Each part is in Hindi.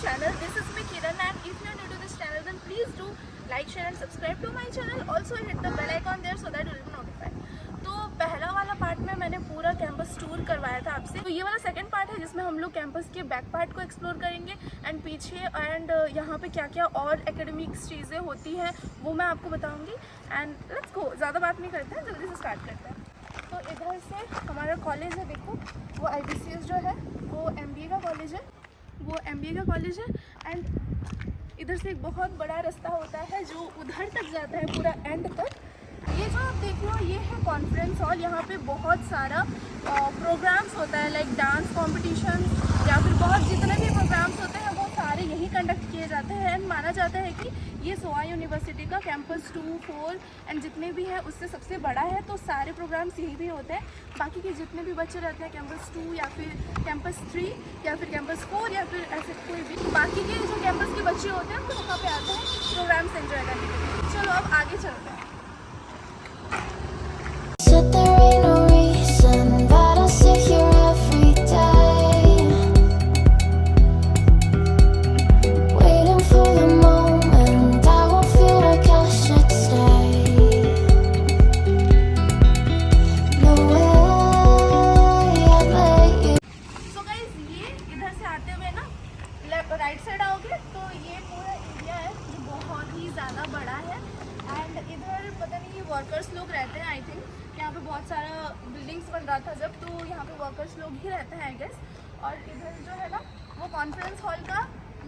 channel. This is me Kiran, and if you are new to this channel then please do like, share and subscribe to my channel. Also hit the bell icon there so that you will be notified. तो पहला वाला पार्ट में मैंने पूरा कैंपस टूर करवाया था आपसे, तो ये वाला सेकंड पार्ट है जिसमें हम लोग कैंपस के बैक पार्ट को एक्सप्लोर करेंगे एंड पीछे एंड यहाँ पे क्या क्या और एकेडमिक्स चीज़ें होती हैं वो मैं आपको बताऊँगी. एंड लेट्स गो, ज़्यादा बात नहीं करते हैं, जल्दी से स्टार्ट करते हैं. तो इधर से हमारा कॉलेज है, देखो वो IBCS जो है वो MBA का कॉलेज है, एंड इधर से एक बहुत बड़ा रास्ता होता है जो उधर तक जाता है पूरा एंड तक. ये जो आप देख रहे हो ये है कॉन्फ्रेंस हॉल. यहाँ पे बहुत सारा प्रोग्राम्स होता है, लाइक डांस कॉम्पिटिशन या फिर बहुत जितने भी प्रोग्राम्स होते हैं वो सारे यहीं कंडक्ट किए जाते हैं. एंड माना जाता है कि ये सोआ यूनिवर्सिटी का कैंपस 2, 4 एंड जितने भी है उससे सबसे बड़ा है. तो सारे प्रोग्राम्स यहीं भी होते हैं. बाकी के जितने भी बच्चे रहते हैं कैंपस 2 या फिर कैंपस 3 या फिर कैंपस 4 या फिर ऐसे कोई भी बाकी के जो कैंपस के बच्चे होते हैं तो वहाँ पे आते हैं प्रोग्राम्स एंजॉय करने के लिए. चलो अब आगे चलते हैं. Said there ain't no reason that I sit here every day, waiting for the moment I won't feel like I should stay. No way I'd let you. So guys, ये इधर से आते हुए ना राइट साइड आओगे तो ये पूरा एरिया है जो बहुत ही ज़्यादा बड़ा है. एंड इधर पता नहीं वर्कर्स लोग रहते हैं. आई थिंक यहाँ पे बहुत सारा बिल्डिंग्स बन रहा था जब, तो यहाँ पे वर्कर्स लोग ही रहते हैं आई गेस. और इधर जो है ना वो कॉन्फ्रेंस हॉल का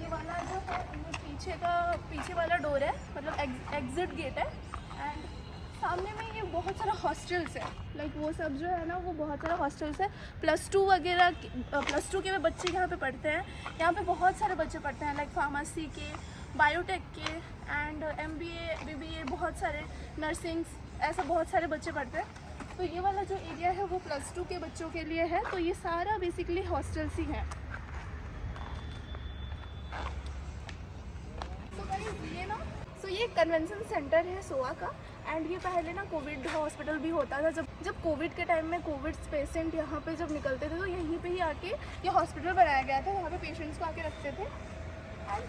ये वाला जो है पीछे वाला डोर है, मतलब एग्जिट गेट है. एंड सामने में ये बहुत सारा हॉस्टल्स है, लाइक वो सब जो है ना वो बहुत सारा हॉस्टल्स है. +2 वगैरह +2 के बच्चे यहाँ पे पढ़ते हैं. यहाँ पे बहुत सारे बच्चे पढ़ते हैं, लाइक फार्मेसी के, बायोटेक के एंड MBA, BBA, बहुत सारे नर्सिंग, ऐसा बहुत सारे बच्चे पढ़ते हैं. तो ये वाला जो एरिया है वो +2 के बच्चों के लिए है. तो ये सारा बेसिकली हॉस्टल्स ही हैं. तो ये कन्वेंशन सेंटर है सोआ का. एंड ये पहले ना कोविड हॉस्पिटल भी होता था. जब कोविड के टाइम में कोविड पेशेंट यहाँ पे जब निकलते थे तो यहीं पे ही आके ये हॉस्पिटल बनाया गया था. यहाँ पे पेशेंट्स को आके रखते थे. एंड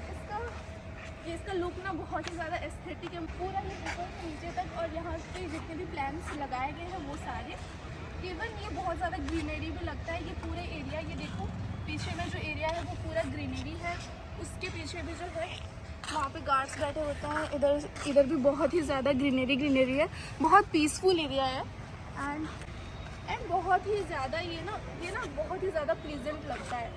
इसका लुक ना बहुत ही ज़्यादा एस्थेटिक है, पूरा ही ऊपर से नीचे तक. और यहाँ पे जितने भी प्लांट्स लगाए गए हैं वो सारे, इवन ये बहुत ज़्यादा ग्रीनरी भी लगता है. ये पूरे एरिया, ये देखो पीछे में जो एरिया है वो पूरा ग्रीनरी है. उसके पीछे भी जो है वहाँ पे गार्ड्स बैठे होते हैं. इधर भी बहुत ही ज़्यादा ग्रीनरी है. बहुत पीसफुल एरिया है. एंड बहुत ही ज़्यादा ये ना बहुत ही ज़्यादा प्लीजेंट लगता है.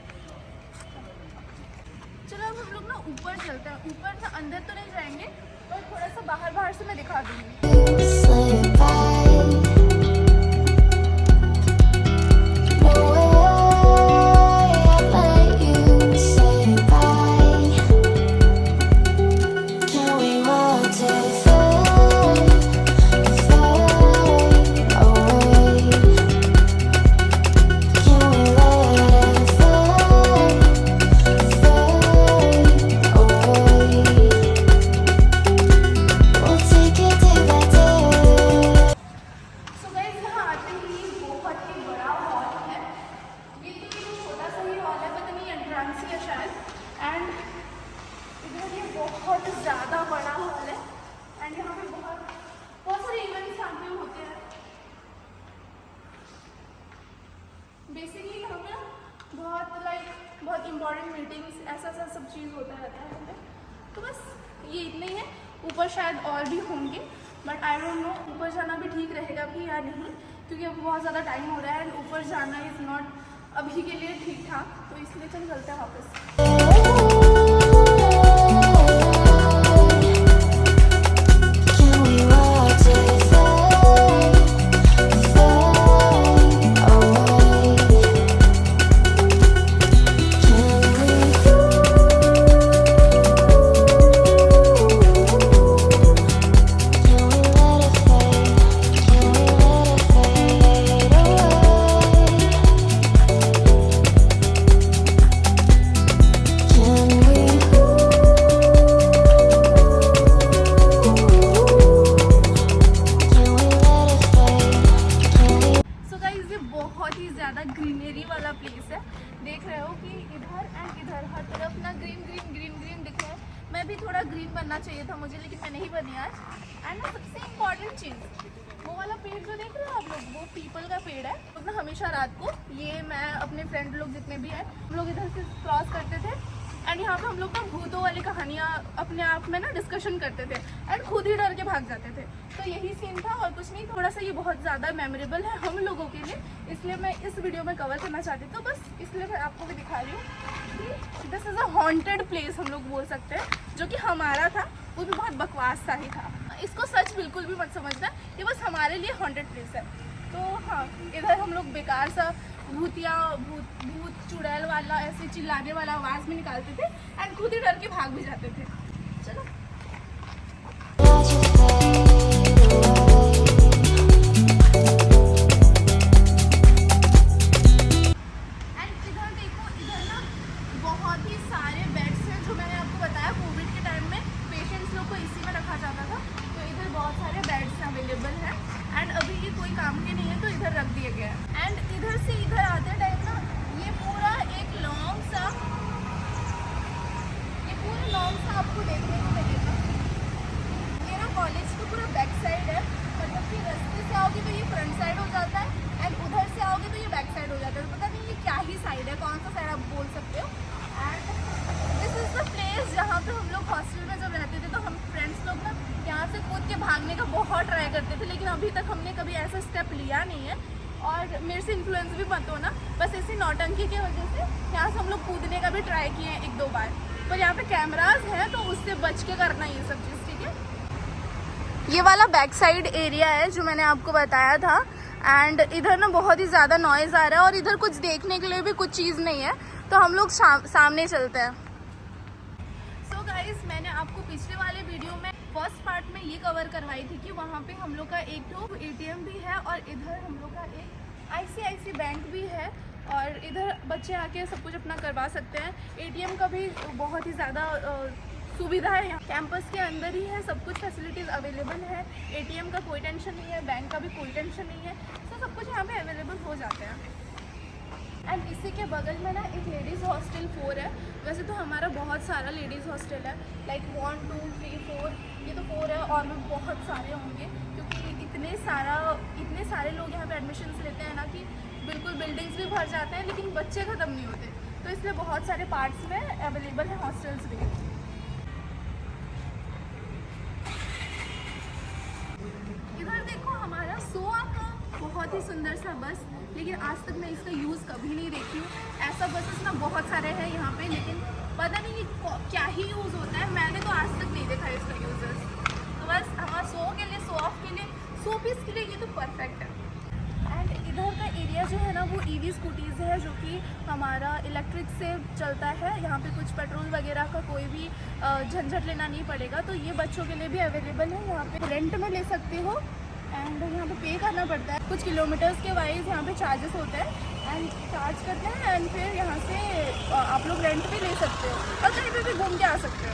चलो अब हम लोग ना ऊपर चलते हैं. ऊपर ना अंदर तो नहीं जाएंगे पर थोड़ा सा बाहर से मैं दिखा दूँगी. Slip by. No way I'd let you say bye. Can we watch it fade away? Can we let it fade away? We'll take it day by day. So guys यहाँ आते ही बहुत ही बड़ा हॉल है. ये तो एक छोटा सा ही हॉल है, पता नहीं एंट्रेंस ही है शायद. एंड इधर ये बहुत ज़्यादा बड़ा हॉल है. एंड यहाँ पे बहुत सारे इवेंट्स यहाँ पे होते हैं. बेसिकली यहाँ पे बहुत इम्पोर्टेंट मीटिंग्स ऐसा सब चीज़ होता रहता है यहाँ पे. तो बस ये इतने ही है. ऊपर शायद और भी होंगे बट आई डोंट नो ऊपर जाना भी ठीक रहेगा भी या नहीं, क्योंकि अब बहुत ज़्यादा टाइम हो रहा है. एंड ऊपर जाना इज़ नॉट अभी के लिए ठीक ठाक. तो इसलिए चलते हैं वापस. Can we watch it fade away? Can we let it fade? Can we let it fade away? मैं भी थोड़ा ग्रीन बनना चाहिए था मुझे, लेकिन मैं नहीं बनी आज। एंड सबसे इम्पॉर्टेंट चीज़, वो वाला पेड़ जो देख रहे हो आप लोग, वो पीपल का पेड़ है। तो ना हमेशा रात को ये मैं अपने फ्रेंड लोग जितने भी हैं हम लोग इधर से क्रॉस करते थे एंड यहाँ पे हम लोग ना भूतों वाली कहानियाँ अपने आप में ना डिस्कशन करते थे एंड खुद ही डर के भाग जाते थे। तो यही सीन था और कुछ नहीं। थोड़ा सा ये बहुत ज़्यादा मेमोरेबल है हम लोगों के लिए, इसलिए मैं इस वीडियो में कवर करना चाहती थी। तो बस इसलिए मैं आपको भी दिखा रही हूँ कि this is a haunted place हम लोग बोल सकते हैं, जो कि हमारा था, वो भी बहुत बकवास सा ही था। इसको सच बिल्कुल भी मत समझना, ये बस हमारे लिए हॉन्टेड प्लेस है। तो हाँ, इधर हम लोग बेकार सा भूत चुड़ैल वाला ऐसे चिल्लाने वाला आवाज़ भी निकालते थे एंड खुद ही डर के भाग भी जाते थे। चलो एंड इधर देखो, इधर ना बहुत ही सारे बेड्स हैं, जो मैंने आपको बताया कोविड के टाइम में पेशेंट्स लोग को इसी में रखा जाता था। तो इधर बहुत सारे बेड्स अवेलेबल हैं एंड अभी ये कोई काम के नहीं है तो इधर रख दिया गया है। एंड इधर से इधर आते टाइम ना ये पूरा लॉन्ग सा आपको देखने को मिलेगा। ये ना कॉलेज का पूरा बैक साइड है, मतलब कि रास्ते से आओगे तो ये फ्रंट साइड हो जाता है एंड उधर से आओगे तो ये बैक साइड हो जाता है। पता नहीं ये क्या ही साइड है, कौन सा साइड आप बोल सकते हो। And this is the place जहाँ पे हम लोग हॉस्टल में जब रहते थे तो हम फ्रेंड्स लोग ना यहाँ से कूद के भागने का बहुत ट्राई करते थे, लेकिन अभी तक हमने कभी ऐसा स्टेप लिया नहीं है। और मेरे से इन्फ्लुएंस भी मत हो ना, बस ऐसी नौटंकी की वजह से यहाँ से हम लोग कूदने का भी ट्राई किए हैं 1-2 बार, पर यहाँ पे कैमरास हैं तो उससे बच के करना ये सब चीज़, ठीक है। ये वाला बैक साइड एरिया है जो मैंने आपको बताया था एंड इधर ना बहुत ही ज़्यादा नॉइज़ आ रहा है और इधर कुछ देखने के लिए भी कुछ चीज़ नहीं है, तो हम लोग सामने चलते हैं। सो गाइस, मैंने आपको पिछले वाले वीडियो में फर्स्ट पार्ट में ये कवर करवाई थी कि वहाँ पे हम लोग का एक तो ATM भी है और इधर हम लोग का एक ICICI बैंक भी है और इधर बच्चे आके सब कुछ अपना करवा सकते हैं। ATM का भी बहुत ही ज़्यादा सुविधा है, यहाँ कैंपस के अंदर ही है, सब कुछ फैसिलिटीज़ अवेलेबल है। ATM का कोई टेंशन नहीं है, बैंक का भी कोई टेंशन नहीं है, तो सब कुछ यहाँ पे अवेलेबल हो जाते हैं। एंड इसी के बगल में ना एक लेडीज़ हॉस्टल 4 है। वैसे तो हमारा बहुत सारा लेडीज़ हॉस्टल है, लाइक 1 2 3 4, ये तो 4 है और भी बहुत सारे होंगे, क्योंकि इतने सारे लोग यहाँ पे एडमिशन्स लेते हैं ना कि बिल्कुल बिल्डिंग्स भी भर जाते हैं, लेकिन बच्चे ख़त्म नहीं होते, तो इसलिए बहुत सारे पार्ट्स में अवेलेबल है हॉस्टल्स भी। इधर देखो हमारा सोआ का बहुत ही सुंदर सा बस, लेकिन आज तक मैं इसका यूज़ कभी नहीं देखी हूँ। ऐसा बसेस ना बहुत सारे हैं यहाँ पे, लेकिन पता नहीं कि क्या ही यूज़ होता है, मैंने तो आज तक नहीं देखा इसका यूज़र्स। तो बस हमारा शो के लिए, शो ऑफ के लिए, शो पीस के लिए ये तो परफेक्ट है। एंड इधर का एरिया जो है ना वो EV स्कूटीज़ है, जो कि हमारा इलेक्ट्रिक से चलता है। यहाँ पे कुछ पेट्रोल वगैरह का कोई भी झंझट लेना नहीं पड़ेगा, तो ये बच्चों के लिए भी अवेलेबल है। यहाँ पे रेंट में ले सकते हो एंड यहाँ पे करना पड़ता है, कुछ किलोमीटर्स के वाइज यहाँ पे चार्जेस होते हैं एंड चार्ज करते हैं एंड फिर यहाँ से आप लोग रेंट भी ले सकते हो और कहीं पे भी घूम के आ सकते हो।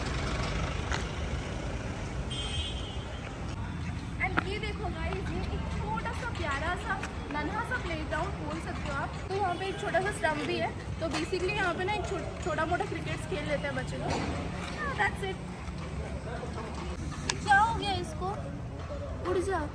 एंड ये देखो गाइस, ये एक छोटा सा प्यारा सा नन्हा सा प्लेग्राउंड बोल सकते हो आप। तो यहाँ पे एक छोटा सा स्टम्प भी है, तो बेसिकली यहाँ पे ना एक छोटा मोटा क्रिकेट खेल लेते हैं बच्चे लोग। That's it. क्या हो गया इसको, उड़ जा।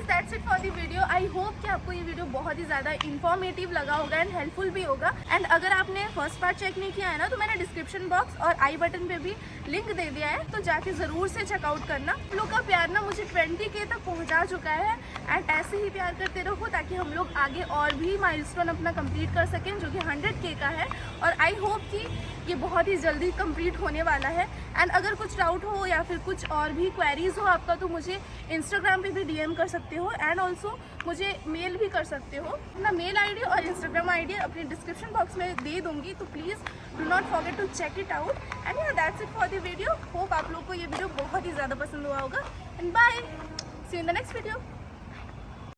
That's it for the video. I hope कि आपको ये वीडियो बहुत ही ज़्यादा इन्फॉर्मेटिव लगा होगा एंड हेल्पफुल भी होगा। एंड अगर आपने फर्स्ट पार्ट चेक नहीं किया है ना, तो मैंने डिस्क्रिप्शन बॉक्स और आई बटन पे भी लिंक दे दिया है, तो जाके ज़रूर से चेकआउट करना। आप लोग का प्यार ना मुझे 20K तक पहुंचा चुका है एंड ऐसे ही प्यार करते रहो, ताकि हम लोग आगे और भी माइलस्टोन अपना कंप्लीट कर सकें, जो कि 100K का है। और आई होप कि ये बहुत ही जल्दी कंप्लीट होने वाला है। एंड अगर कुछ डाउट हो या फिर कुछ और भी क्वेरीज हो आपका, तो मुझे इंस्टाग्राम पे भी DM कर सकते हो एंड ऑल्सो मुझे मेल भी कर सकते हो। अपना मेल ID और इंस्टाग्राम ID अपनी डिस्क्रिप्शन बॉक्स में दे दूंगी, तो please do not forget to check it out. And that's it for the video. Hope आप लोग को ये वीडियो बहुत ही ज़्यादा पसंद हुआ होगा and bye, see you in the next video.